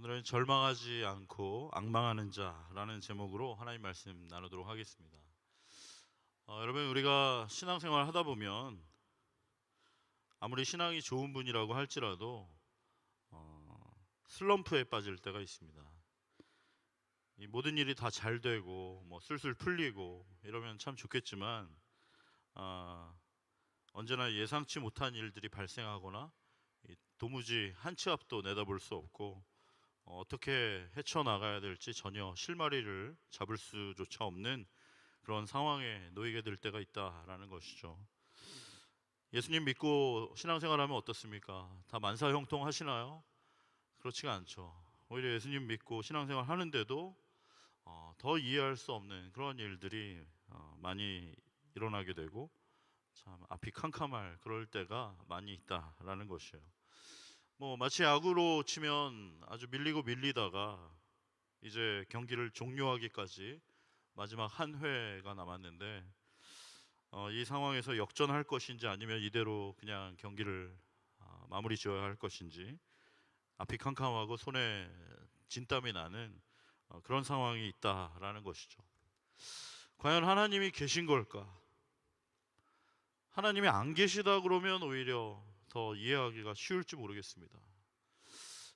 오늘은 절망하지 않고 앙망하는 자라는 제목으로 하나님 말씀 나누도록 하겠습니다. 여러분, 우리가 신앙생활 하다 보면 아무리 신앙이 좋은 분이라고 할지라도 슬럼프에 빠질 때가 있습니다. 이 모든 일이 다 잘 되고 술술 풀리고 이러면 참 좋겠지만 언제나 예상치 못한 일들이 발생하거나 도무지 한 치 앞도 내다볼 수 없고 어떻게 헤쳐나가야 될지 전혀 실마리를 잡을 수조차 없는 그런 상황에 놓이게 될 때가 있다라는 것이죠. 예수님 믿고 신앙생활하면 어떻습니까? 다 만사형통 하시나요? 그렇지가 않죠. 오히려 예수님 믿고 신앙생활 하는데도 더 이해할 수 없는 그런 일들이 많이 일어나게 되고 참 앞이 캄캄할 그럴 때가 많이 있다라는 것이에요. 마치 야구로 치면 아주 밀리고 밀리다가 이제 경기를 종료하기까지 마지막 한 회가 남았는데 이 상황에서 역전할 것인지 아니면 이대로 그냥 경기를 마무리 지어야 할 것인지 앞이 캄캄하고 손에 진땀이 나는 그런 상황이 있다라는 것이죠. 과연 하나님이 계신 걸까? 하나님이 안 계시다 그러면 오히려 더 이해하기가 쉬울지 모르겠습니다.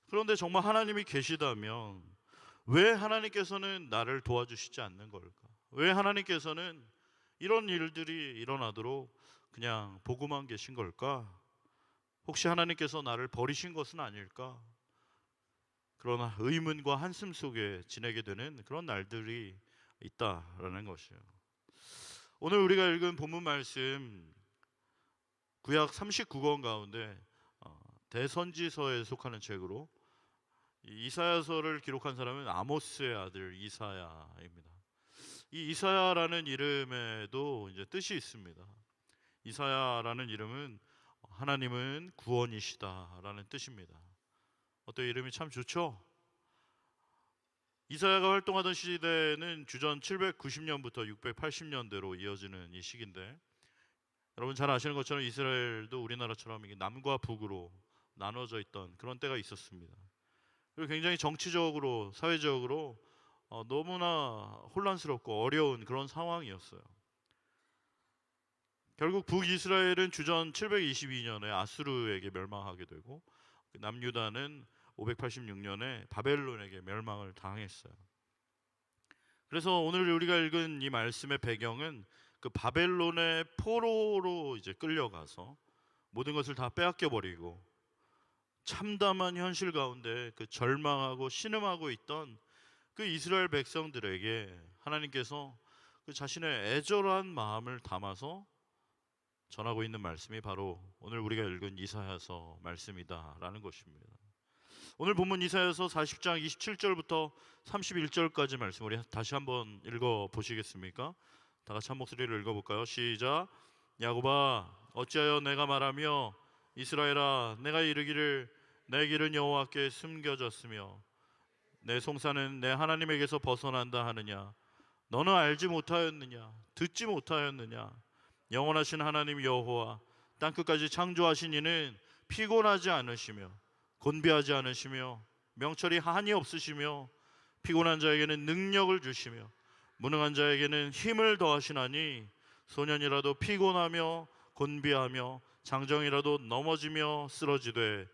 그런데 정말 하나님이 계시다면 왜 하나님께서는 나를 도와주시지 않는 걸까? 왜 하나님께서는 이런 일들이 일어나도록 그냥 보고만 계신 걸까? 혹시 하나님께서 나를 버리신 것은 아닐까? 그러나 의문과 한숨 속에 지내게 되는 그런 날들이 있다라는 것이에요. 오늘 우리가 읽은 본문 말씀 구약 39권 가운데 대선지서에 속하는 책으로 이사야서를 기록한 사람은 아모스의 아들 이사야입니다. 이 이사야라는 이름에도 이제 뜻이 있습니다. 이사야라는 이름은 하나님은 구원이시다라는 뜻입니다. 어떤 이름이 참 좋죠? 이사야가 활동하던 시대는 주전 790년부터 680년대로 이어지는 이 시기인데, 여러분 잘 아시는 것처럼 이스라엘도 우리나라처럼 이게 남과 북으로 나눠져 있던 그런 때가 있었습니다. 그리고 굉장히 정치적으로, 사회적으로 너무나 혼란스럽고 어려운 그런 상황이었어요. 결국 북이스라엘은 주전 722년에 아수르에게 멸망하게 되고, 남유다는 586년에 바벨론에게 멸망을 당했어요. 그래서 오늘 우리가 읽은 이 말씀의 배경은 그 바벨론의 포로로 이제 끌려가서 모든 것을 다 빼앗겨 버리고 참담한 현실 가운데 그 절망하고 신음하고 있던 그 이스라엘 백성들에게 하나님께서 그 자신의 애절한 마음을 담아서 전하고 있는 말씀이 바로 오늘 우리가 읽은 이사야서 말씀이다라는 것입니다. 오늘 본문 이사야서 40장 27절부터 31절까지 말씀 우리 다시 한번 읽어 보시겠습니까? 다 같이 한 목소리를 읽어볼까요? 시작. 야곱아, 어찌하여 내가 말하며 이스라엘아, 내가 이르기를 내 길은 여호와께 숨겨졌으며 내 송사는 내 하나님에게서 벗어난다 하느냐? 너는 알지 못하였느냐? 듣지 못하였느냐? 영원하신 하나님 여호와 땅끝까지 창조하신 이는 피곤하지 않으시며 곤비하지 않으시며 명철이 한이 없으시며 피곤한 자에게는 능력을 주시며 무능한 자에게는 힘을 더하시나니 소년이라도 피곤하며 곤비하며 장정이라도 넘어지며 쓰러지되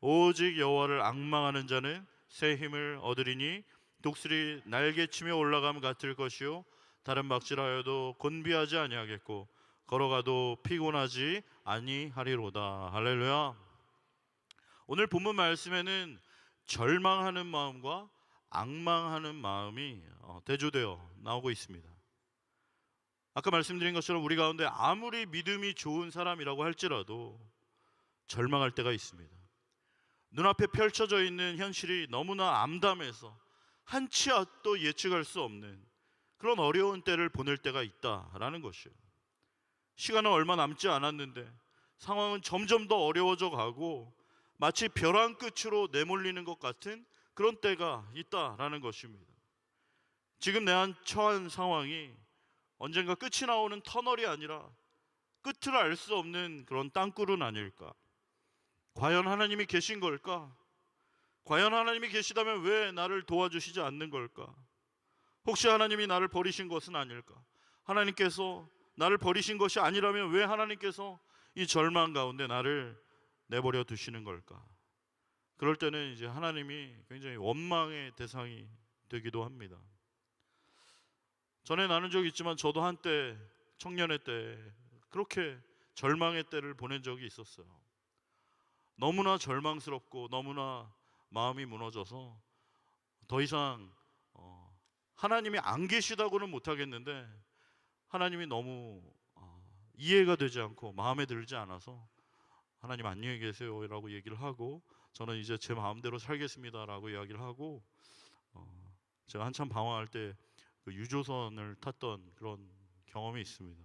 오직 여호와를 앙망하는 자는 새 힘을 얻으리니 독수리 날개치며 올라감 같을 것이요 다른 박질하여도 곤비하지 아니하겠고 걸어가도 피곤하지 아니하리로다. 할렐루야. 오늘 본문 말씀에는 절망하는 마음과 앙망하는 마음이 대조되어 나오고 있습니다. 아까 말씀드린 것처럼 우리 가운데 아무리 믿음이 좋은 사람이라고 할지라도 절망할 때가 있습니다. 눈앞에 펼쳐져 있는 현실이 너무나 암담해서 한 치 앞도 예측할 수 없는 그런 어려운 때를 보낼 때가 있다라는 것이에요. 시간은 얼마 남지 않았는데 상황은 점점 더 어려워져 가고 마치 벼랑 끝으로 내몰리는 것 같은 그런 때가 있다라는 것입니다. 지금 내 처한 상황이 언젠가 끝이 나오는 터널이 아니라 끝을 알 수 없는 그런 땅굴은 아닐까? 과연 하나님이 계신 걸까? 과연 하나님이 계시다면 왜 나를 도와주시지 않는 걸까? 혹시 하나님이 나를 버리신 것은 아닐까? 하나님께서 나를 버리신 것이 아니라면 왜 하나님께서 이 절망 가운데 나를 내버려 두시는 걸까? 그럴 때는 이제 하나님이 굉장히 원망의 대상이 되기도 합니다. 전에 나눈 적이 있지만 저도 한때 청년의 때 그렇게 절망의 때를 보낸 적이 있었어요. 너무나 절망스럽고 너무나 마음이 무너져서 더 이상 하나님이 안 계시다고는 못하겠는데 하나님이 너무 이해가 되지 않고 마음에 들지 않아서 하나님 안녕히 계세요 라고 얘기를 하고 저는 이제 제 마음대로 살겠습니다 라고 이야기를 하고 제가 한참 방황할 때 그 유조선을 탔던 그런 경험이 있습니다.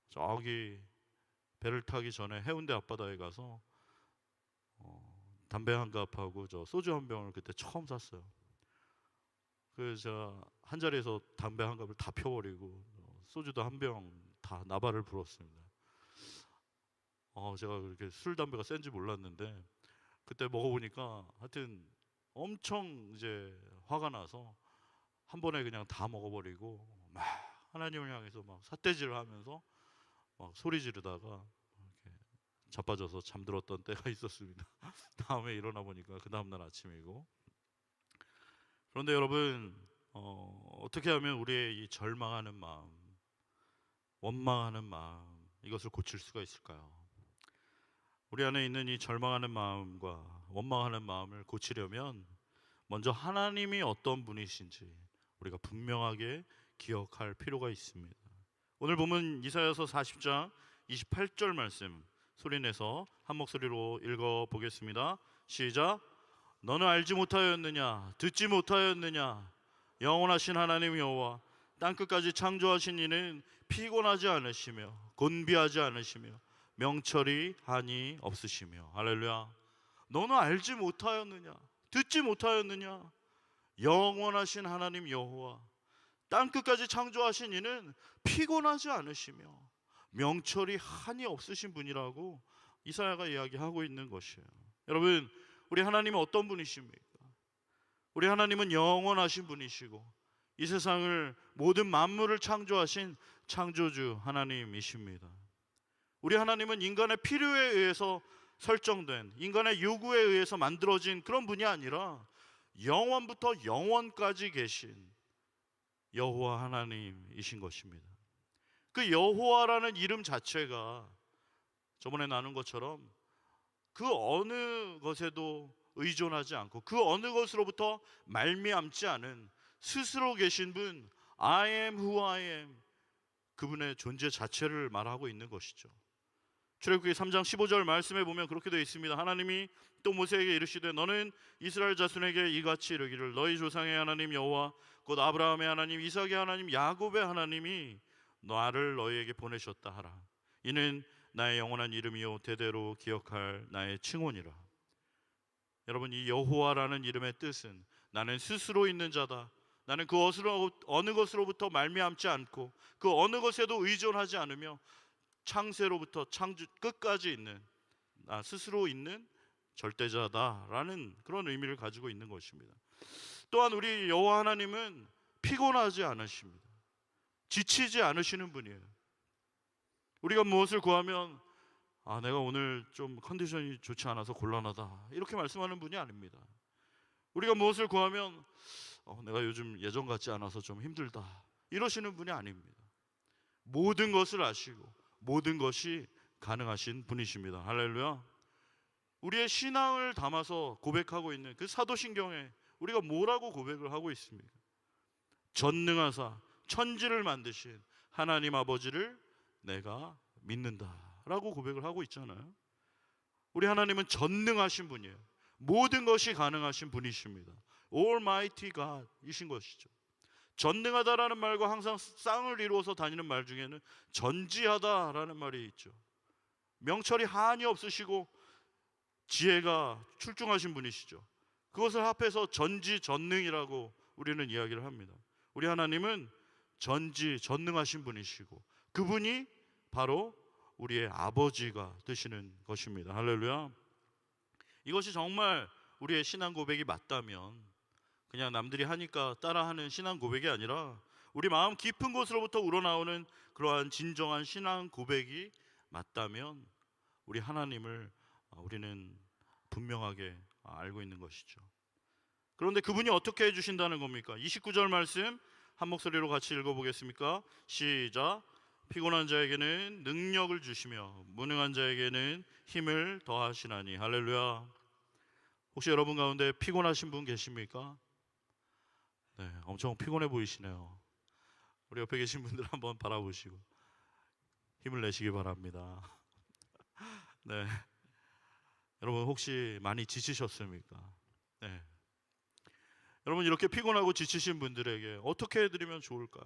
저기 배를 타기 전에 해운대 앞바다에 가서 담배 한 갑하고 저 소주 한 병을 그때 처음 샀어요. 그래서 제가 한 자리에서 담배 한 갑을 다 펴버리고 소주도 한 병 다 나발을 불었습니다. 제가 그렇게 술 담배가 센지 몰랐는데 그때 먹어보니까 하여튼 엄청 이제 화가 나서 한 번에 그냥 다 먹어버리고 막 하나님을 향해서 막 삿대질을 하면서 막 소리 지르다가 이렇게 자빠져서 잠들었던 때가 있었습니다. 다음에 일어나 보니까 그 다음날 아침이고. 그런데 여러분 어떻게 하면 우리의 이 절망하는 마음, 원망하는 마음 이것을 고칠 수가 있을까요? 우리 안에 있는 이 절망하는 마음과 원망하는 마음을 고치려면 먼저 하나님이 어떤 분이신지 우리가 분명하게 기억할 필요가 있습니다. 오늘 보면 이사야서 40장 28절 말씀 소리내서 한 목소리로 읽어보겠습니다. 시작. 너는 알지 못하였느냐 듣지 못하였느냐 영원하신 하나님 여호와 땅끝까지 창조하신 이는 피곤하지 않으시며 곤비하지 않으시며 명철이 한이 없으시며. 할렐루야. 너는 알지 못하였느냐 듣지 못하였느냐 영원하신 하나님 여호와 땅끝까지 창조하신 이는 피곤하지 않으시며 명철이 한이 없으신 분이라고 이사야가 이야기하고 있는 것이에요. 여러분 우리 하나님은 어떤 분이십니까? 우리 하나님은 영원하신 분이시고 이 세상을 모든 만물을 창조하신 창조주 하나님이십니다. 우리 하나님은 인간의 필요에 의해서 설정된 인간의 요구에 의해서 만들어진 그런 분이 아니라 영원부터 영원까지 계신 여호와 하나님이신 것입니다. 그 여호와라는 이름 자체가 저번에 나눈 것처럼 그 어느 것에도 의존하지 않고 그 어느 것으로부터 말미암지 않은 스스로 계신 분 I am who I am 그분의 존재 자체를 말하고 있는 것이죠. 출애굽기 3장 15절 말씀에 보면 그렇게 되어 있습니다. 하나님이 또 모세에게 이르시되 너는 이스라엘 자손에게 이같이 이르기를 너희 조상의 하나님 여호와 곧 아브라함의 하나님 이삭의 하나님 야곱의 하나님이 나를 너희에게 보내셨다 하라. 이는 나의 영원한 이름이요 대대로 기억할 나의 칭호니라. 여러분 이 여호와라는 이름의 뜻은 나는 스스로 있는 자다. 나는 그 어느 것으로부터 말미암지 않고 그 어느 것에도 의존하지 않으며 창세로부터 창조 끝까지 있는 나 스스로 있는 절대자다라는 그런 의미를 가지고 있는 것입니다. 또한 우리 여호와 하나님은 피곤하지 않으십니다. 지치지 않으시는 분이에요. 우리가 무엇을 구하면 내가 오늘 좀 컨디션이 좋지 않아서 곤란하다 이렇게 말씀하는 분이 아닙니다. 우리가 무엇을 구하면 내가 요즘 예전 같지 않아서 좀 힘들다 이러시는 분이 아닙니다. 모든 것을 아시고 모든 것이 가능하신 분이십니다. 할렐루야. 우리의 신앙을 담아서 고백하고 있는 그 사도신경에 우리가 뭐라고 고백을 하고 있습니까? 전능하사 천지를 만드신 하나님 아버지를 내가 믿는다 라고 고백을 하고 있잖아요. 우리 하나님은 전능하신 분이에요. 모든 것이 가능하신 분이십니다. Almighty God 이신 것이죠. 전능하다라는 말과 항상 쌍을 이루어서 다니는 말 중에는 전지하다라는 말이 있죠. 명철이 한이 없으시고 지혜가 출중하신 분이시죠. 그것을 합해서 전지전능이라고 우리는 이야기를 합니다. 우리 하나님은 전지전능하신 분이시고 그분이 바로 우리의 아버지가 되시는 것입니다. 할렐루야. 이것이 정말 우리의 신앙 고백이 맞다면, 그냥 남들이 하니까 따라하는 신앙 고백이 아니라 우리 마음 깊은 곳으로부터 우러나오는 그러한 진정한 신앙 고백이 맞다면 우리 하나님을 우리는 분명하게 알고 있는 것이죠. 그런데 그분이 어떻게 해주신다는 겁니까? 29절 말씀 한 목소리로 같이 읽어보겠습니까? 시작. 피곤한 자에게는 능력을 주시며 무능한 자에게는 힘을 더하시나니. 할렐루야. 혹시 여러분 가운데 피곤하신 분 계십니까? 네, 엄청 피곤해 보이시네요. 우리 옆에 계신 분들 한번 바라보시고 힘을 내시기 바랍니다. 네, 여러분 혹시 많이 지치셨습니까? 네, 여러분 이렇게 피곤하고 지치신 분들에게 어떻게 해드리면 좋을까요?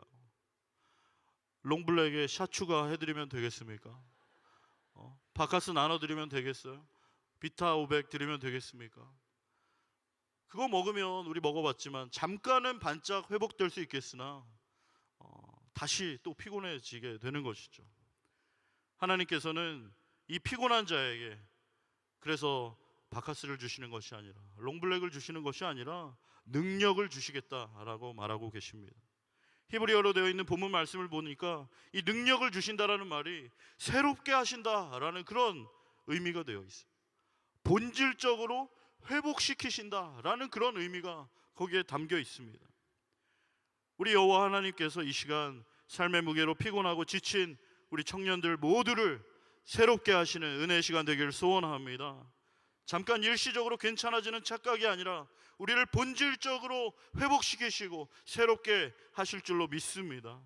롱블랙에 샷 추가해드리면 되겠습니까? 바카스 나눠드리면 되겠어요? 비타 500 드리면 되겠습니까? 그거 먹으면 우리 먹어봤지만 잠깐은 반짝 회복될 수 있겠으나 다시 또 피곤해지게 되는 것이죠. 하나님께서는 이 피곤한 자에게 그래서 바카스를 주시는 것이 아니라, 롱블랙을 주시는 것이 아니라 능력을 주시겠다라고 말하고 계십니다. 히브리어로 되어 있는 본문 말씀을 보니까 이 능력을 주신다라는 말이 새롭게 하신다라는 그런 의미가 되어 있어요. 본질적으로 회복시키신다라는 그런 의미가 거기에 담겨 있습니다. 우리 여호와 하나님께서 이 시간 삶의 무게로 피곤하고 지친 우리 청년들 모두를 새롭게 하시는 은혜의 시간 되기를 소원합니다. 잠깐 일시적으로 괜찮아지는 착각이 아니라 우리를 본질적으로 회복시키시고 새롭게 하실 줄로 믿습니다.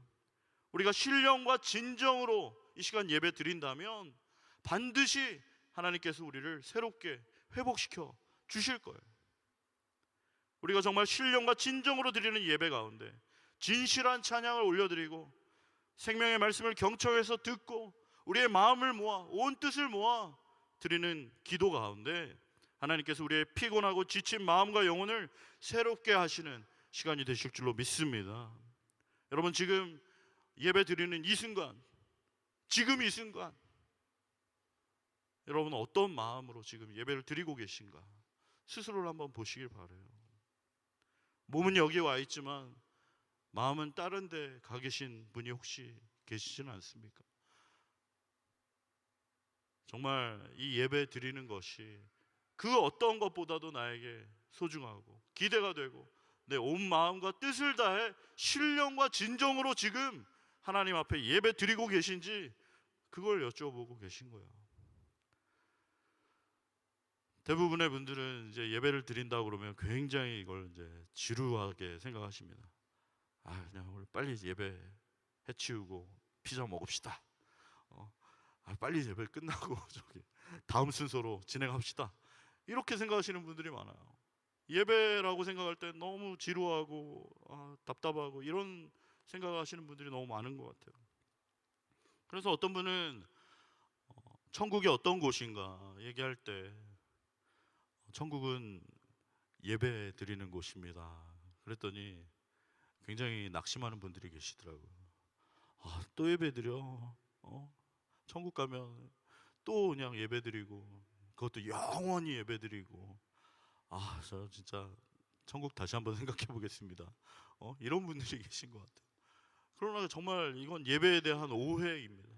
우리가 신령과 진정으로 이 시간 예배 드린다면 반드시 하나님께서 우리를 새롭게 회복시켜 주실 거예요. 우리가 정말 신령과 진정으로 드리는 예배 가운데 진실한 찬양을 올려드리고 생명의 말씀을 경청해서 듣고 우리의 마음을 모아 온 뜻을 모아 드리는 기도 가운데 하나님께서 우리의 피곤하고 지친 마음과 영혼을 새롭게 하시는 시간이 되실 줄로 믿습니다. 여러분 지금 예배 드리는 이 순간, 지금 이 순간 여러분 어떤 마음으로 지금 예배를 드리고 계신가 스스로를 한번 보시길 바라요. 몸은 여기 와 있지만 마음은 다른 데 가 계신 분이 혹시 계시지는 않습니까? 정말 이 예배 드리는 것이 그 어떤 것보다도 나에게 소중하고 기대가 되고 내 온 마음과 뜻을 다해 신령과 진정으로 지금 하나님 앞에 예배 드리고 계신지 그걸 여쭤보고 계신 거예요. 대부분의 분들은 이제 예배를 드린다고 그러면 굉장히 이걸 이제 지루하게 생각하십니다. 그냥 우리 빨리 예배 해치우고 피자 먹읍시다. 빨리 예배 끝나고 저기 다음 순서로 진행합시다. 이렇게 생각하시는 분들이 많아요. 예배라고 생각할 때 너무 지루하고 답답하고 이런 생각하시는 분들이 너무 많은 것 같아요. 그래서 어떤 분은 천국이 어떤 곳인가 얘기할 때 천국은 예배 드리는 곳입니다. 그랬더니 굉장히 낙심하는 분들이 계시더라고요. 또 예배 드려? 천국 가면 또 그냥 예배 드리고 그것도 영원히 예배 드리고 저 진짜 천국 다시 한번 생각해 보겠습니다. 이런 분들이 계신 것 같아요. 그러나 정말 이건 예배에 대한 오해입니다.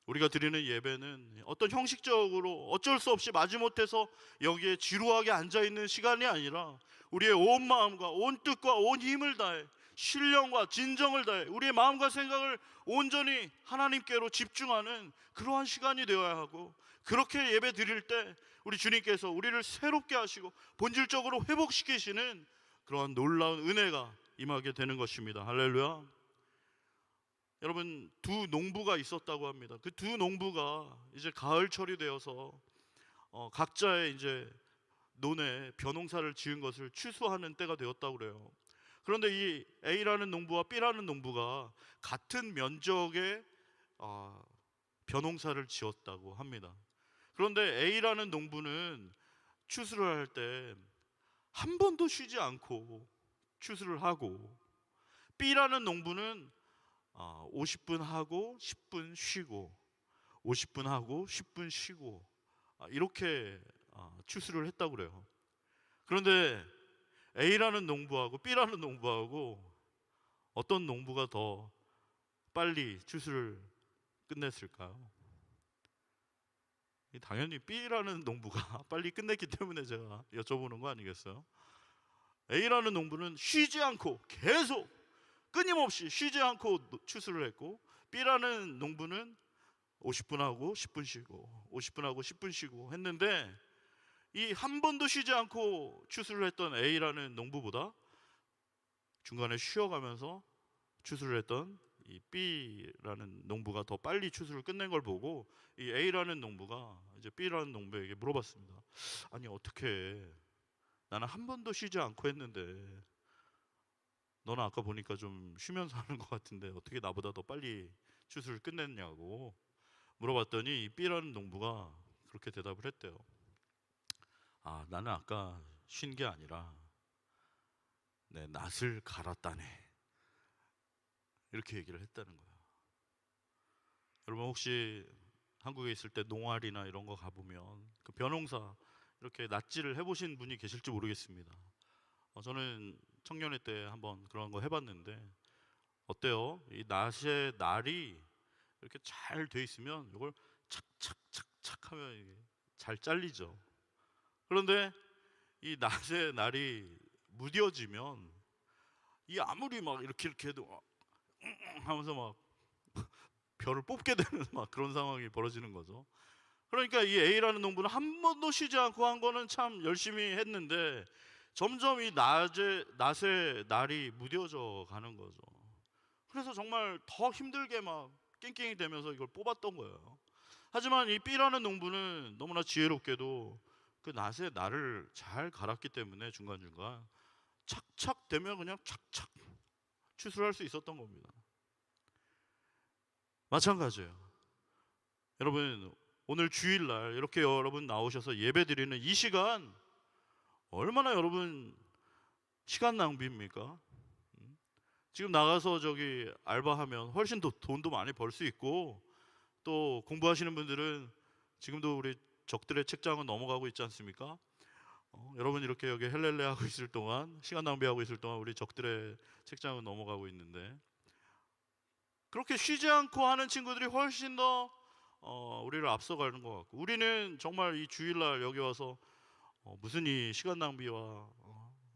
우리가 드리는 예배는 어떤 형식적으로 어쩔 수 없이 마지못해서 여기에 지루하게 앉아있는 시간이 아니라 우리의 온 마음과 온 뜻과 온 힘을 다해 신령과 진정을 다해 우리의 마음과 생각을 온전히 하나님께로 집중하는 그러한 시간이 되어야 하고, 그렇게 예배 드릴 때 우리 주님께서 우리를 새롭게 하시고 본질적으로 회복시키시는 그러한 놀라운 은혜가 임하게 되는 것입니다. 할렐루야. 여러분 두 농부가 있었다고 합니다. 그 두 농부가 이제 가을철이 되어서 각자의 이제 논에 벼농사를 지은 것을 취소하는 때가 되었다고 그래요. 그런데 이 A라는 농부와 B라는 농부가 같은 면적의 벼농사를 지었다고 합니다. 그런데 A라는 농부는 추수를 할 때 한 번도 쉬지 않고 추수를 하고, B라는 농부는 50분 하고 10분 쉬고 50분 하고 10분 쉬고 이렇게 추수를 했다고 그래요. 그런데 A라는 농부하고 B라는 농부하고 어떤 농부가 더 빨리 추수를 끝냈을까요? 당연히 B라는 농부가 빨리 끝냈기 때문에 제가 여쭤보는 거 아니겠어요? A라는 농부는 쉬지 않고 계속 끊임없이 쉬지 않고 추수를 했고, B라는 농부는 50분 하고 10분 쉬고 50분 하고 10분 쉬고 했는데, 이 한 번도 쉬지 않고 추수를 했던 A라는 농부보다 중간에 쉬어가면서 추수를 했던 이 B라는 농부가 더 빨리 추수를 끝낸 걸 보고, 이 A라는 농부가 이제 B라는 농부에게 물어봤습니다. 아니, 어떻게 나는 한 번도 쉬지 않고 했는데 너는 아까 보니까 좀 쉬면서 하는 것 같은데 어떻게 나보다 더 빨리 추수를 끝냈냐고 물어봤더니, 이 B라는 농부가 그렇게 대답을 했대요. 아, 나는 아까 쉰 게 아니라 내 낫을 갈았다네, 이렇게 얘기를 했다는 거예요. 여러분, 혹시 한국에 있을 때 농활이나 이런 거 가보면 그 벼농사 이렇게 낫질을 해보신 분이 계실지 모르겠습니다. 저는 청년회 때 한번 그런 거 해봤는데 어때요? 이 낫의 날이 이렇게 잘 돼 있으면 이걸 착착착착 하면 이게 잘 잘리죠. 그런데 이 낫의 날이 무뎌지면 이 아무리 막 이렇게 해도 하면서 막 벼를 뽑게 되는 막 그런 상황이 벌어지는 거죠. 그러니까 이 A라는 농부는 한 번도 쉬지 않고 한 거는 참 열심히 했는데 점점 이 낫의 날이 무뎌져 가는 거죠. 그래서 정말 더 힘들게 막 낑낑이 대면서 이걸 뽑았던 거예요. 하지만 이 B라는 농부는 너무나 지혜롭게도 그 낫의 날을 잘 갈았기 때문에 중간중간 착착 되면 그냥 착착 추수할 수 있었던 겁니다. 마찬가지예요. 여러분, 오늘 주일날 이렇게 여러분 나오셔서 예배드리는 이 시간 얼마나 여러분 시간 낭비입니까? 지금 나가서 저기 알바하면 훨씬 더 돈도 많이 벌 수 있고, 또 공부하시는 분들은 지금도 우리 적들의 책장은 넘어가고 있지 않습니까? 여러분 이렇게 여기 헬렐레 하고 있을 동안, 시간 낭비하고 있을 동안 우리 적들의 책장은 넘어가고 있는데, 그렇게 쉬지 않고 하는 친구들이 훨씬 더 우리를 앞서가는 것 같고, 우리는 정말 이 주일날 여기 와서 무슨 이 시간 낭비와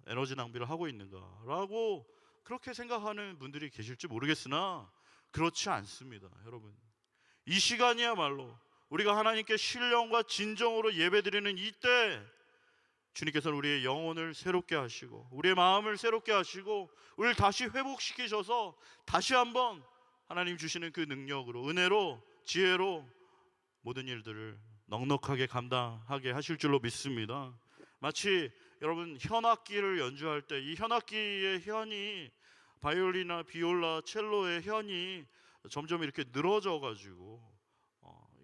에너지 낭비를 하고 있는가라고 그렇게 생각하는 분들이 계실지 모르겠으나 그렇지 않습니다. 여러분, 이 시간이야말로 우리가 하나님께 신령과 진정으로 예배드리는 이때 주님께서는 우리의 영혼을 새롭게 하시고 우리의 마음을 새롭게 하시고 우리를 다시 회복시키셔서 다시 한번 하나님 주시는 그 능력으로, 은혜로, 지혜로 모든 일들을 넉넉하게 감당하게 하실 줄로 믿습니다. 마치 여러분 현악기를 연주할 때 이 현악기의 현이, 바이올린이나 비올라, 첼로의 현이 점점 이렇게 늘어져 가지고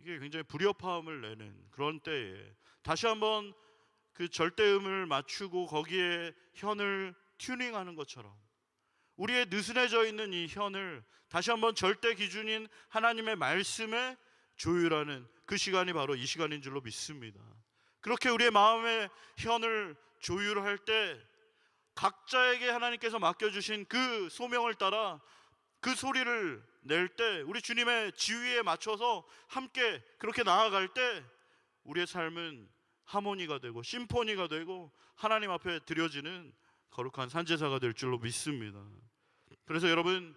이게 굉장히 불협화음을 내는 그런 때에 다시 한번 그 절대음을 맞추고 거기에 현을 튜닝하는 것처럼 우리의 느슨해져 있는 이 현을 다시 한번 절대 기준인 하나님의 말씀에 조율하는 그 시간이 바로 이 시간인 줄로 믿습니다. 그렇게 우리의 마음의 현을 조율할 때 각자에게 하나님께서 맡겨주신 그 소명을 따라 그 소리를 낼 때, 우리 주님의 지위에 맞춰서 함께 그렇게 나아갈 때 우리의 삶은 하모니가 되고 심포니가 되고 하나님 앞에 드려지는 거룩한 산제사가 될 줄로 믿습니다. 그래서 여러분,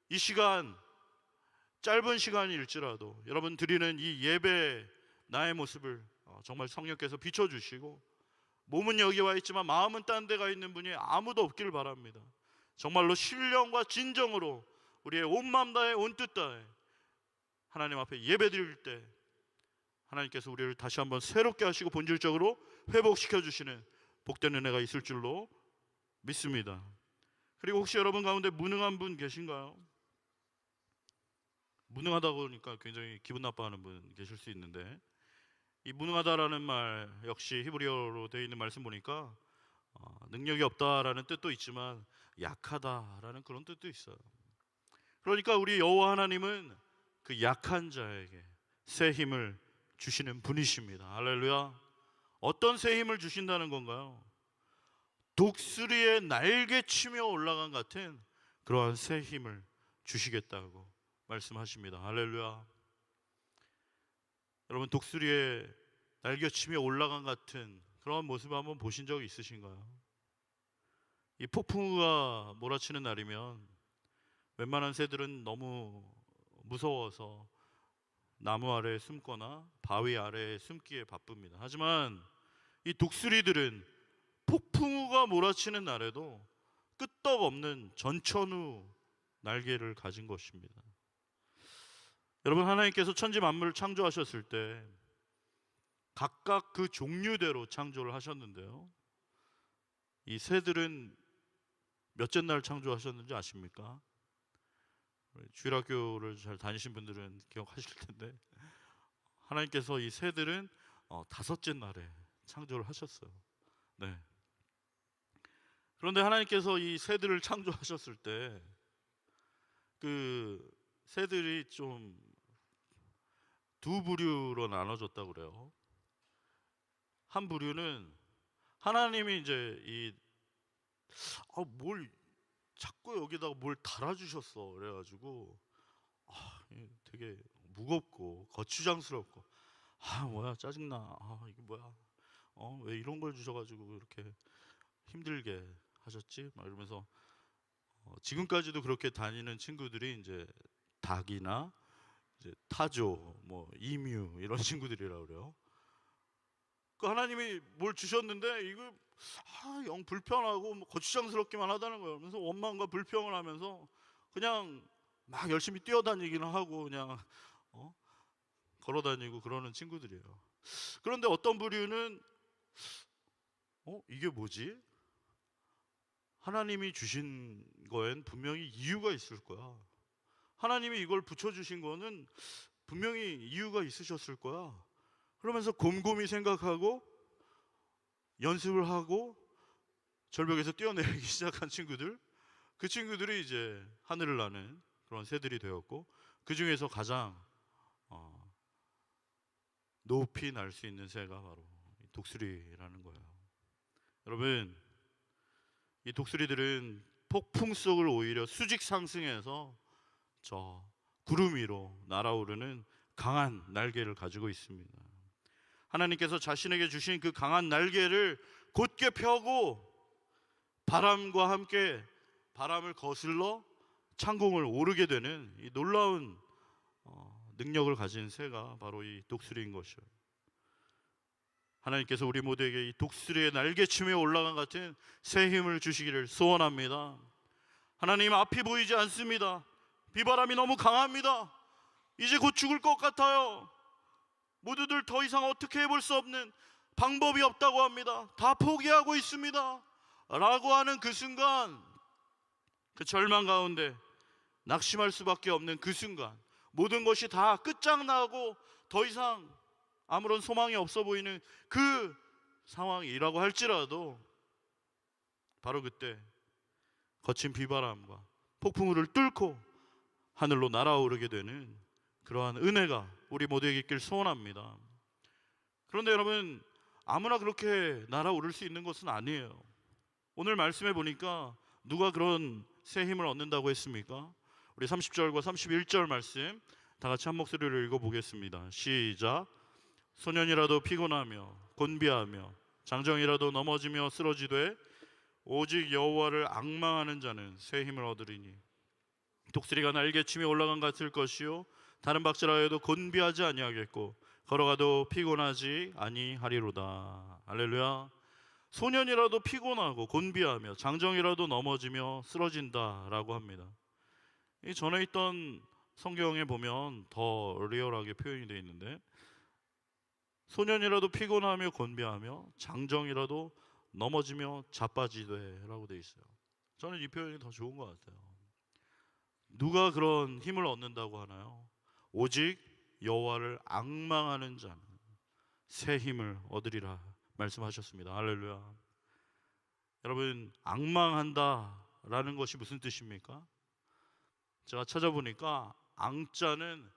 이 시간, 짧은 시간일지라도 여러분 드리는 이 예배, 나의 모습을 정말 성령께서 비춰주시고, 몸은 여기 와 있지만 마음은 딴 데 가 있는 분이 아무도 없길 바랍니다. 정말로 신령과 진정으로 우리의 온 마음 다해 온 뜻 다해 하나님 앞에 예배 드릴 때 하나님께서 우리를 다시 한번 새롭게 하시고 본질적으로 회복시켜 주시는 복된 은혜가 있을 줄로 믿습니다. 그리고 혹시 여러분 가운데 무능한 분 계신가요? 무능하다고 하니까 굉장히 기분 나빠하는 분 계실 수 있는데, 이 무능하다라는 말 역시 히브리어로 되어 있는 말씀 보니까 능력이 없다라는 뜻도 있지만 약하다라는 그런 뜻도 있어요. 그러니까 우리 여호와 하나님은 그 약한 자에게 새 힘을 주시는 분이십니다. 할렐루야. 어떤 새 힘을 주신다는 건가요? 독수리의 날개치며 올라간 같은 그러한 새 힘을 주시겠다고 말씀하십니다. 할렐루야. 여러분, 독수리의 날개치며 올라간 같은 그런 모습을 한번 보신 적이 있으신가요? 이 폭풍우가 몰아치는 날이면 웬만한 새들은 너무 무서워서 나무 아래에 숨거나 바위 아래에 숨기에 바쁩니다. 하지만 이 독수리들은 폭풍우가 몰아치는 날에도 끄떡없는 전천후 날개를 가진 것입니다. 여러분, 하나님께서 천지 만물을 창조하셨을 때 각각 그 종류대로 창조를 하셨는데요, 이 새들은 몇째 날 창조하셨는지 아십니까? 주일학교를 잘 다니신 분들은 기억하실 텐데, 하나님께서 이 새들은 다섯째 날에 창조를 하셨어요. 네. 그런데 하나님께서 이 새들을 창조하셨을 때 그 새들이 좀 두 부류로 나눠졌다고 그래요. 한 부류는 하나님이 이제 뭘 자꾸 여기다가 뭘 달아주셨어. 그래가지고 되게 무겁고 거추장스럽고, 뭐야, 짜증나, 이게 뭐야, 왜 이런 걸 주셔가지고 이렇게 힘들게 하셨지? 막 이러면서 지금까지도 그렇게 다니는 친구들이 이제 닭이나 이제 타조, 뭐 이뮤 이런 친구들이라고 그래요. 그 하나님이 뭘 주셨는데 이거 영 불편하고 뭐 거추장스럽기만 하다는 거예요. 그래서 원망과 불평을 하면서 그냥 막 열심히 뛰어다니기는 하고 그냥 걸어다니고 그러는 친구들이에요. 그런데 어떤 부류는 이게 뭐지? 하나님이 주신 거엔 분명히 이유가 있을 거야. 하나님이 이걸 붙여주신 거는 분명히 이유가 있으셨을 거야. 그러면서 곰곰이 생각하고 연습을 하고 절벽에서 뛰어내리기 시작한 친구들, 그 친구들이 이제 하늘을 나는 그런 새들이 되었고, 그 중에서 가장 높이 날 수 있는 새가 바로 독수리라는 거예요. 여러분, 이 독수리들은 폭풍 속을 오히려 수직 상승해서 저 구름 위로 날아오르는 강한 날개를 가지고 있습니다. 하나님께서 자신에게 주신 그 강한 날개를 곧게 펴고 바람과 함께 바람을 거슬러 창공을 오르게 되는 이 놀라운 능력을 가진 새가 바로 이 독수리인 것이요. 하나님께서 우리 모두에게 이 독수리의 날개치며 올라간 같은 새 힘을 주시기를 소원합니다. 하나님, 앞이 보이지 않습니다. 비바람이 너무 강합니다. 이제 곧 죽을 것 같아요. 모두들 더 이상 어떻게 해볼 수 없는, 방법이 없다고 합니다. 다 포기하고 있습니다 라고 하는 그 순간, 그 절망 가운데 낙심할 수밖에 없는 그 순간, 모든 것이 다 끝장나고 더 이상 아무런 소망이 없어 보이는 그 상황이라고 할지라도, 바로 그때 거친 비바람과 폭풍우를 뚫고 하늘로 날아오르게 되는 그러한 은혜가 우리 모두에게 있길 소원합니다. 그런데 여러분, 아무나 그렇게 날아오를 수 있는 것은 아니에요. 오늘 말씀해 보니까 누가 그런 새 힘을 얻는다고 했습니까? 우리 30절과 31절 말씀 다 같이 한 목소리로 읽어보겠습니다. 시작. 소년이라도 피곤하며 곤비하며 장정이라도 넘어지며 쓰러지되 오직 여호와를 앙망하는 자는 새 힘을 얻으리니 독수리가 날개치며 올라간 같을 것이요 다른 박질하여도 곤비하지 아니하겠고 걸어가도 피곤하지 아니하리로다. 할렐루야. 소년이라도 피곤하고 곤비하며 장정이라도 넘어지며 쓰러진다라고 합니다. 이 전에 있던 성경에 보면 더 리얼하게 표현이 되어 있는데, 소년이라도 피곤하며 곤비하며 장정이라도 넘어지며 자빠지되라고 되어 있어요. 저는 이 표현이 더 좋은 것 같아요. 누가 그런 힘을 얻는다고 하나요? 오직 여호와를 앙망하는 자는 새 힘을 얻으리라 말씀하셨습니다. 할렐루야. 여러분, 앙망한다라는 것이 무슨 뜻입니까? 제가 찾아보니까 앙자는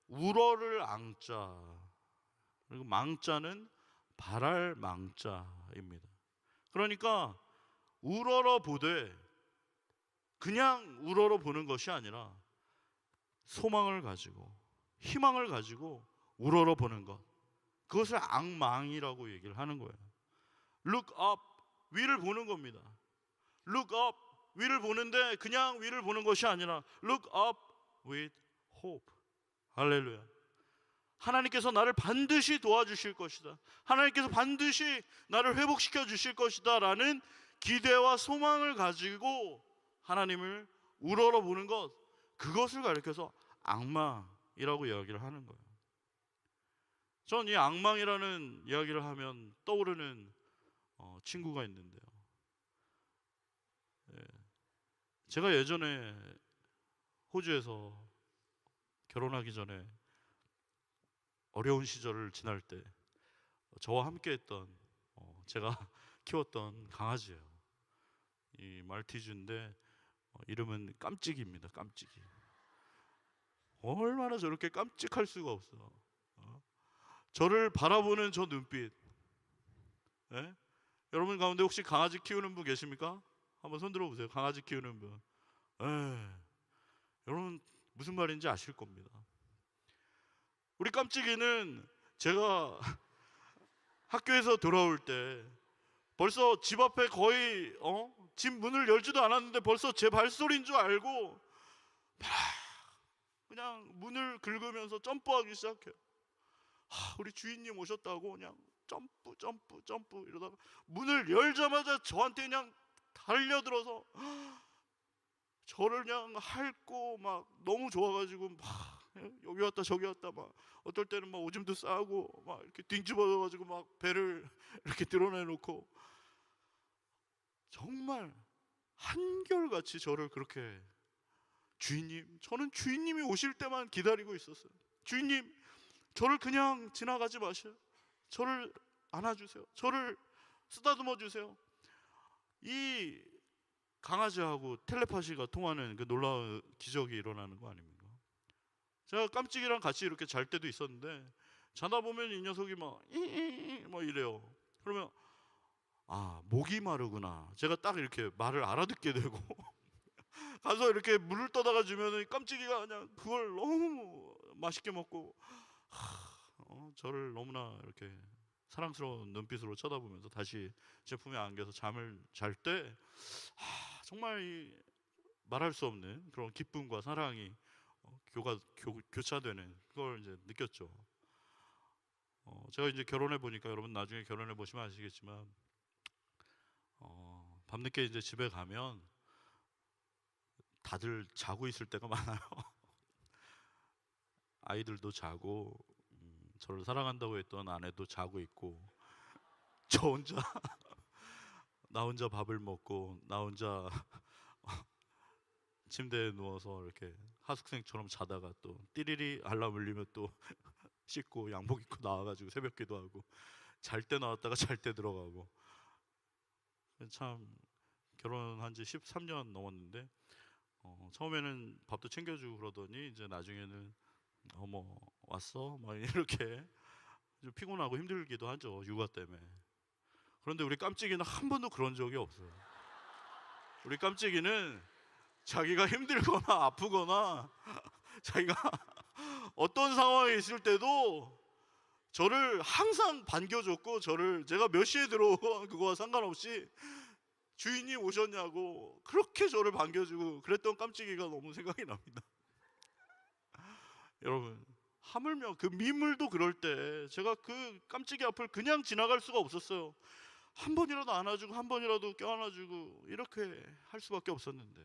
우러를 앙자, 그리고 망자는 바랄 망자입니다. 그러니까 우러러 보되 그냥 우러러 보는 것이 아니라 소망을 가지고 희망을 가지고 우러러 보는 것, 그것을 앙망이라고 얘기를 하는 거예요. Look up, 위를 보는 겁니다. Look up, 위를 보는데 그냥 위를 보는 것이 아니라 Look up with hope. 할렐루야. 하나님께서 나를 반드시 도와주실 것이다, 하나님께서 반드시 나를 회복시켜 주실 것이다 라는 기대와 소망을 가지고 하나님을 우러러 보는 것, 그것을 가리켜서 앙망이라고 이야기를 하는 거예요. 전 이 앙망이라는 이야기를 하면 떠오르는 친구가 있는데요. 제가 예전에 호주에서 결혼하기 전에 어려운 시절을 지날 때 저와 함께 했던 제가 키웠던 강아지예요. 이 말티즈인데 이름은 깜찍이입니다. 깜찍이. 얼마나 저렇게 깜찍할 수가 없어. 저를 바라보는 저 눈빛. 예? 여러분 가운데 혹시 강아지 키우는 분 계십니까? 한번 손 들어보세요. 강아지 키우는 분. 여러분 무슨 말인지 아실 겁니다. 우리 깜찍이는 제가 학교에서 돌아올 때 벌써 집 앞에 거의 집 문을 열지도 않았는데 벌써 제 발소리인 줄 알고 막 그냥 문을 긁으면서 점프하기 시작해요. 우리 주인님 오셨다고 그냥 점프 점프 점프 이러다가 문을 열자마자 저한테 그냥 달려들어서 저를 그냥 핥고 막 너무 좋아가지고 막 여기 왔다 저기 왔다 막 어떨 때는 막 오줌도 싸고 막 이렇게 뒤집어져가지고 막 배를 이렇게 드러내놓고 정말 한결같이 저를 그렇게, 주인님, 저는 주인님이 오실 때만 기다리고 있었어요. 주인님, 저를 그냥 지나가지 마세요. 저를 안아주세요. 저를 쓰다듬어 주세요. 이 강아지하고 텔레파시가 통하는 그 놀라운 기적이 일어나는 거 아닙니까? 제가 깜찍이랑 같이 이렇게 잘 때도 있었는데 자다 보면 이 녀석이 막 이래요. 그러면 목이 마르구나. 제가 딱 이렇게 말을 알아듣게 되고 가서 이렇게 물을 떠다가 주면 깜찍이가 그냥 그걸 너무 맛있게 먹고 저를 너무나 이렇게 사랑스러운 눈빛으로 쳐다보면서 다시 제 품에 안겨서 잠을 잘 때 정말 말할 수 없는 그런 기쁨과 사랑이 교차되는 그걸 이제 느꼈죠. 제가 이제 결혼해 보니까, 여러분 나중에 결혼해 보시면 아시겠지만 밤늦게 이제 집에 가면 다들 자고 있을 때가 많아요. 아이들도 자고 저를 사랑한다고 했던 아내도 자고 있고 저 혼자 나 혼자 밥을 먹고 나 혼자 침대에 누워서 이렇게 하숙생처럼 자다가 또 띠리리 알람 울리면 또 씻고 양복 입고 나와가지고 새벽 기도하고 잘 때 나왔다가 잘 때 들어가고. 참 결혼한 지 13년 넘었는데 처음에는 밥도 챙겨주고 그러더니 이제 나중에는 뭐 왔어? 막 이렇게 좀 피곤하고 힘들기도 하죠, 육아 때문에. 그런데 우리 깜찍이는 한 번도 그런 적이 없어요. 우리 깜찍이는 자기가 힘들거나 아프거나 자기가 어떤 상황에 있을 때도 저를 항상 반겨줬고, 제가 몇 시에 들어오고 그거와 상관없이 주인님 오셨냐고 그렇게 저를 반겨주고 그랬던 깜찍이가 너무 생각이 납니다. 여러분, 하물며 그 미물도 그럴 때 제가 그 깜찍이 앞을 그냥 지나갈 수가 없었어요. 한 번이라도 안아주고 한 번이라도 껴안아주고 이렇게 할 수밖에 없었는데,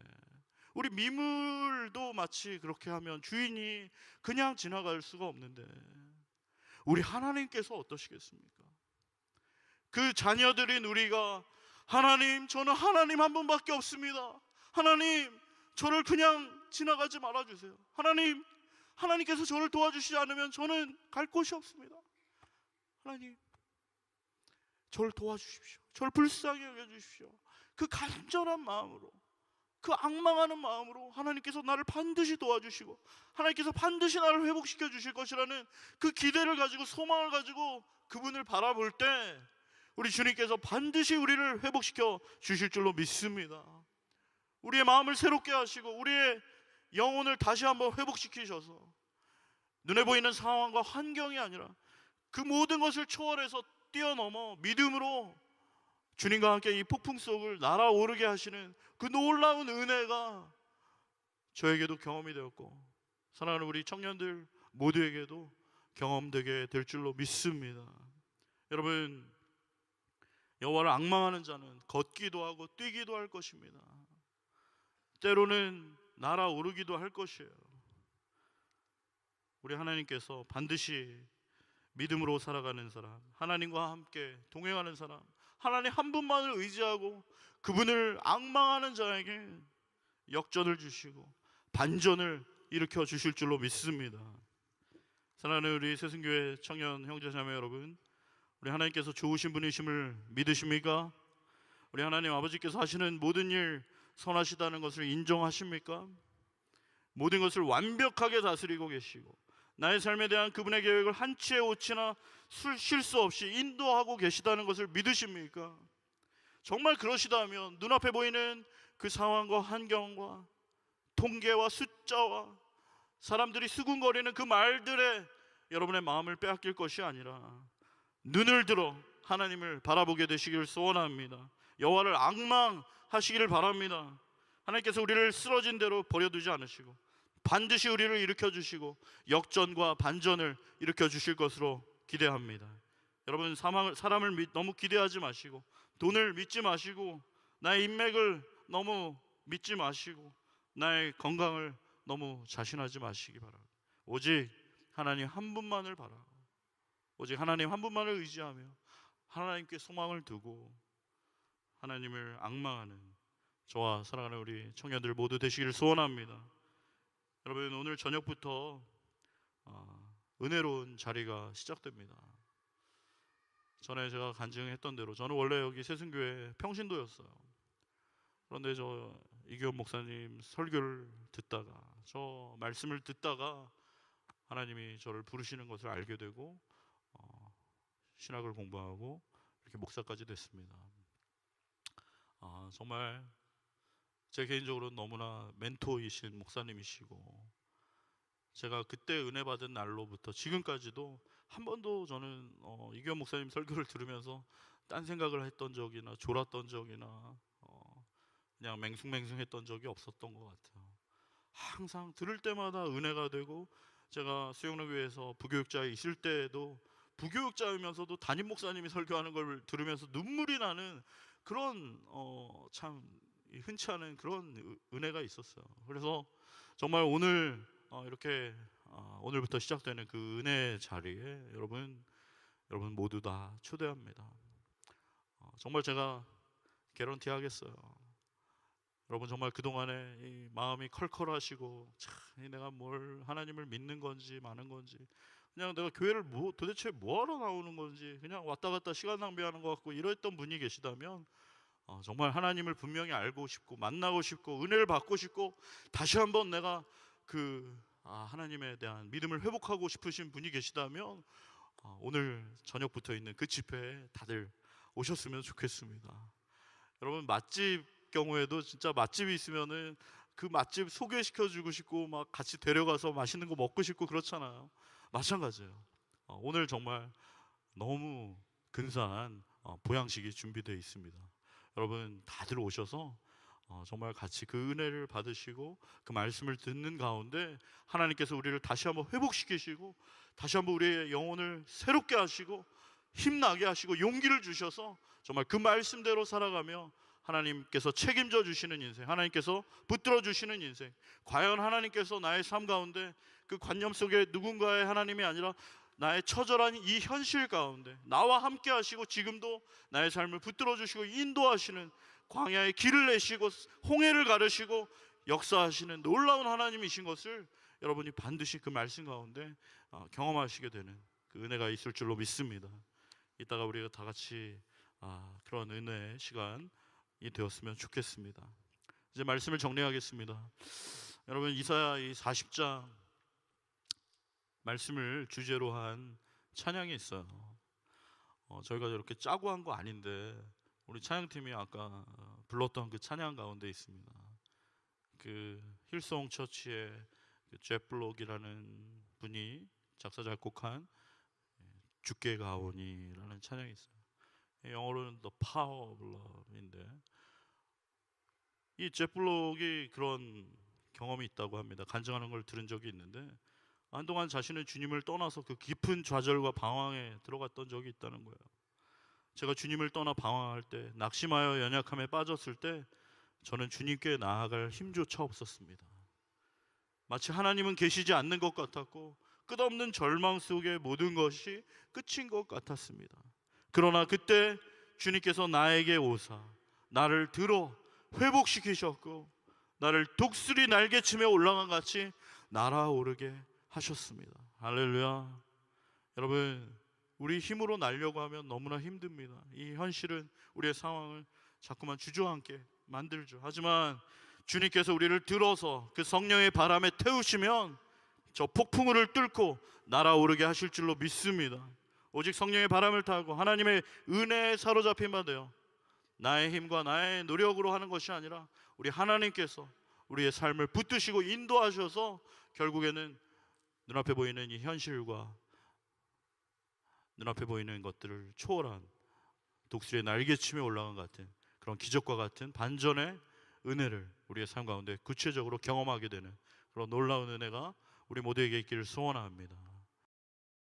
우리 미물도 마치 그렇게 하면 주인이 그냥 지나갈 수가 없는데 우리 하나님께서 어떠시겠습니까? 그 자녀들인 우리가 하나님, 저는 하나님 한 분밖에 없습니다. 하나님, 저를 그냥 지나가지 말아주세요. 하나님께서 저를 도와주시지 않으면 저는 갈 곳이 없습니다. 하나님, 저를 도와주십시오. 저를 불쌍히 여겨주십시오. 그 간절한 마음으로, 그 앙망하는 마음으로 하나님께서 나를 반드시 도와주시고 하나님께서 반드시 나를 회복시켜 주실 것이라는 그 기대를 가지고 소망을 가지고 그분을 바라볼 때 우리 주님께서 반드시 우리를 회복시켜 주실 줄로 믿습니다. 우리의 마음을 새롭게 하시고 우리의 영혼을 다시 한번 회복시키셔서 눈에 보이는 상황과 환경이 아니라 그 모든 것을 초월해서 뛰어넘어 믿음으로 주님과 함께 이 폭풍 속을 날아오르게 하시는 그 놀라운 은혜가 저에게도 경험이 되었고 사랑하는 우리 청년들 모두에게도 경험되게 될 줄로 믿습니다. 여러분, 여호와를 앙망하는 자는 걷기도 하고 뛰기도 할 것입니다. 때로는 날아오르기도 할 것이에요. 우리 하나님께서 반드시 믿음으로 살아가는 사람, 하나님과 함께 동행하는 사람, 하나님 한 분만을 의지하고 그분을 앙망하는 자에게 역전을 주시고 반전을 일으켜 주실 줄로 믿습니다. 사랑하는 우리 새순교회 청년 형제자매 여러분, 우리 하나님께서 좋으신 분이심을 믿으십니까? 우리 하나님 아버지께서 하시는 모든 일 선하시다는 것을 인정하십니까? 모든 것을 완벽하게 다스리고 계시고 나의 삶에 대한 그분의 계획을 한치의 오치나 실수 없이 인도하고 계시다는 것을 믿으십니까? 정말 그러시다면 눈앞에 보이는 그 상황과 환경과 통계와 숫자와 사람들이 수군거리는 그 말들에 여러분의 마음을 빼앗길 것이 아니라 눈을 들어 하나님을 바라보게 되시기를 소원합니다. 여호와를 앙망하시기를 바랍니다. 하나님께서 우리를 쓰러진 대로 버려두지 않으시고 반드시 우리를 일으켜 주시고 역전과 반전을 일으켜 주실 것으로 기대합니다. 여러분, 사람을 너무 기대하지 마시고 돈을 믿지 마시고 나의 인맥을 너무 믿지 마시고 나의 건강을 너무 자신하지 마시기 바랍니다. 오직 하나님 한 분만을 바라고 오직 하나님 한 분만을 의지하며 하나님께 소망을 두고 하나님을 앙망하는 저와 사랑하는 우리 청년들 모두 되시기를 소원합니다. 여러분, 오늘 저녁부터 은혜로운 자리가 시작됩니다. 전에 제가 간증했던 대로 저는 원래 여기 새순교회 평신도였어요. 그런데 저 이규현 목사님 설교를 듣다가 저 말씀을 듣다가 하나님이 저를 부르시는 것을 알게 되고 신학을 공부하고 이렇게 목사까지 됐습니다. 정말 제 개인적으로 너무나 멘토이신 목사님이시고 제가 그때 은혜 받은 날로부터 지금까지도 한 번도 저는 이규현 목사님 설교를 들으면서 딴 생각을 했던 적이나 졸았던 적이나 그냥 맹숭맹숭했던 적이 없었던 것 같아요. 항상 들을 때마다 은혜가 되고 제가 수영로교회에서 부교육자에 있을 때에도 부교육자이면서도 담임 목사님이 설교하는 걸 들으면서 눈물이 나는 그런 참 흔치 않은 그런 은혜가 있었어요. 그래서 정말 오늘 이렇게 오늘부터 시작되는 그 은혜 자리에 여러분 모두 다 초대합니다. 정말 제가 개런티 하겠어요. 여러분 정말 그동안에 이 마음이 컬컬하시고 참 내가 뭘 하나님을 믿는 건지 마는 건지 그냥 내가 교회를 도대체 뭐하러 나오는 건지 그냥 왔다 갔다 시간 낭비하는 것 같고 이랬던 분이 계시다면 정말 하나님을 분명히 알고 싶고 만나고 싶고 은혜를 받고 싶고 다시 한번 내가 하나님에 대한 믿음을 회복하고 싶으신 분이 계시다면 오늘 저녁부터 있는 그 집회에 다들 오셨으면 좋겠습니다. 여러분, 맛집 경우에도 진짜 맛집이 있으면은 그 맛집 소개시켜주고 싶고 막 같이 데려가서 맛있는 거 먹고 싶고 그렇잖아요. 마찬가지예요. 오늘 정말 너무 근사한 보양식이 준비되어 있습니다. 여러분 다들 오셔서 정말 같이 그 은혜를 받으시고 그 말씀을 듣는 가운데 하나님께서 우리를 다시 한번 회복시키시고 다시 한번 우리의 영혼을 새롭게 하시고 힘나게 하시고 용기를 주셔서 정말 그 말씀대로 살아가며 하나님께서 책임져 주시는 인생, 하나님께서 붙들어 주시는 인생, 과연 하나님께서 나의 삶 가운데 그 관념 속에 누군가의 하나님이 아니라 나의 처절한 이 현실 가운데 나와 함께 하시고 지금도 나의 삶을 붙들어 주시고 인도하시는 광야의 길을 내시고 홍해를 가르시고 역사하시는 놀라운 하나님이신 것을 여러분이 반드시 그 말씀 가운데 경험하시게 되는 그 은혜가 있을 줄로 믿습니다. 이따가 우리가 다 같이 그런 은혜의 시간이 되었으면 좋겠습니다. 이제 말씀을 정리하겠습니다. 여러분, 이사야 이 40장 말씀을 주제로 한 찬양이 있어요. 저희가 이렇게 짜고 한 거 아닌데 우리 찬양팀이 아까 불렀던 그 찬양 가운데 있습니다. 그 힐송 처치의 그 잭블록이라는 분이 작사 작곡한 주께 가오니라는 찬양이 있어요. 영어로는 The Power of Love인데 이 잭블록이 그런 경험이 있다고 합니다. 간증하는 걸 들은 적이 있는데 한동안 자신은 주님을 떠나서 그 깊은 좌절과 방황에 들어갔던 적이 있다는 거예요. 제가 주님을 떠나 방황할 때, 낙심하여 연약함에 빠졌을 때 저는 주님께 나아갈 힘조차 없었습니다. 마치 하나님은 계시지 않는 것 같았고 끝없는 절망 속에 모든 것이 끝인 것 같았습니다. 그러나 그때 주님께서 나에게 오사 나를 들어 회복시키셨고 나를 독수리 날개치며 올라간 같이 날아오르게 하셨습니다. 할렐루야. 여러분, 우리 힘으로 날려고 하면 너무나 힘듭니다. 이 현실은 우리의 상황을 자꾸만 주저앉게 만들죠. 하지만 주님께서 우리를 들어서 그 성령의 바람에 태우시면 저 폭풍우를 뚫고 날아오르게 하실 줄로 믿습니다. 오직 성령의 바람을 타고 하나님의 은혜에 사로잡힌 바 되어 나의 힘과 나의 노력으로 하는 것이 아니라 우리 하나님께서 우리의 삶을 붙드시고 인도하셔서 결국에는 눈앞에 보이는 이 현실과 눈앞에 보이는 것들을 초월한 독수리의 날개치며 올라간 같은 그런 기적과 같은 반전의 은혜를 우리의 삶 가운데 구체적으로 경험하게 되는 그런 놀라운 은혜가 우리 모두에게 있기를 소원합니다.